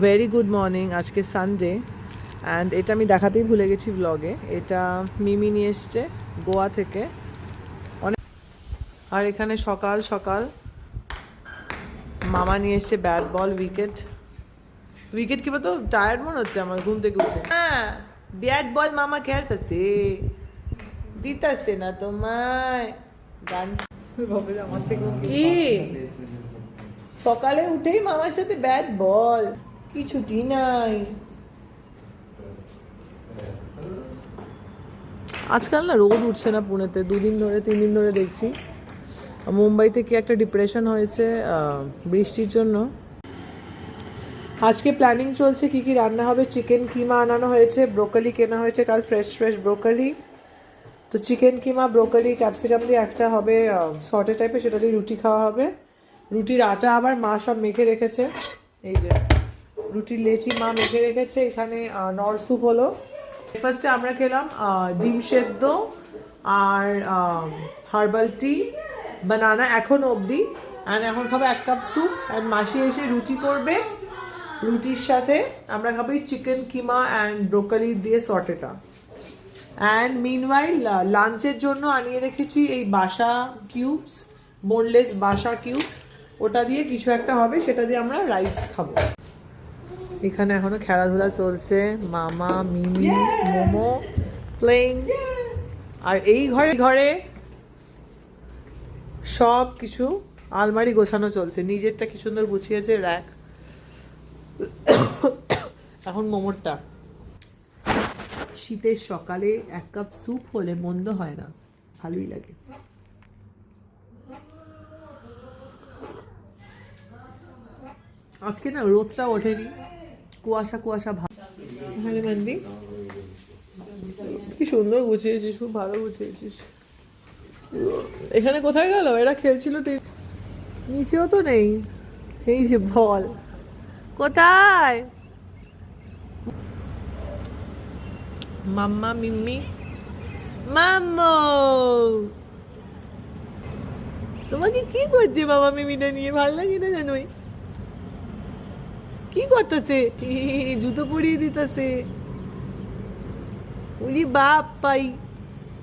Very good morning. আজকে Sunday and এটা আমি দেখাতেই ভুলে গেছি ব্লগে। এটা মিমি নিয়ে এসছে গোয়া থেকে অনেক। আর এখানে সকাল সকাল মামা নিয়ে এসছে ব্যাট বল, উইকেট। উইকেট কি বলতো, টায়ার্ড মনে হচ্ছে আমার ঘুম থেকে উঠে। হ্যাঁ, ব্যাট বল মামা খেলতেছে, দিতেছে না তোমায় গান। কি সকালে উঠেই মামার সাথে ব্যাট বল, কি ছুটি নাই আজকাল। না রোদ উঠছে না পুনেতে, 2 দিন ধরে 3 দিন ধরে দেখছি। মুম্বাইতে কি একটা ডিপ্রেশন হয়েছে বৃষ্টির জন্য। আজকে প্ল্যানিং চলছে কি কি রান্না হবে। চিকেন কিমা আনানো হয়েছে, ব্রোকলি কেনা হয়েছে কাল, ফ্রেশ ফ্রেশ ব্রোকলি। তো চিকেন কিমা ব্রোকলি ক্যাপসিকাম দিয়ে একটা হবে সটে টাইপের, সেটা দিয়ে রুটি খাওয়া হবে। রুটির আটা আবার মা সব মেখে রেখেছে। এই যে রুটির লেচি মা মেখে রেখেছে। এখানে নর স্যুপ হলো। ব্রেকফাস্টে আমরা খেলাম ডিম সেদ্ধ আর হার্বাল টি, বানানা এখনও অবধি। অ্যান্ড এখন খাবো 1 কাপ স্যুপ। অ্যান্ড মাসি এসে রুটি করবে, রুটির সাথে আমরা খাবো চিকেন কিমা অ্যান্ড ব্রোকলি দিয়ে সটেটা। অ্যান্ড মিনওয়াইল লাঞ্চের জন্য আনিয়ে রেখেছি এই বাসা কিউবস, বোনলেস বাসা কিউবস। ওটা দিয়ে কিছু একটা হবে, সেটা দিয়ে আমরা রাইস খাবো। এখানে এখনো খেলাধুলা চলছে, মামা মিমি মোমো প্লেইং। আর এই ঘরে সব কিছু আলমারি গোছানো চলছে। নিজেরটা কি সুন্দর গুছিয়েছে র্যাক। এখন মোমোরটা। শীতের সকালে 1 কাপ স্যুপ হলে মন্দ হয় না, ভালোই লাগে। আজকে না রোদটা ওঠেনি, কুয়াশা কুয়াশা ভাব। হ্যাঁ মান্দি, কি সুন্দর গুছিয়েছিস, খুব ভালো গুছিয়েছিস। এখানে কোথায় গেল? এরা খেলছিল, নিচেও তো নেই। এই যে বল কোথায়? মাম্মা মিম্মি মাম্মো, তোমাকে কি করছে বাবা মিমিটা নিয়ে? ভালো লাগে না জানোই কি করতেছে? জুতো পরিয়ে দিতেছে। উলি বাপ পাই।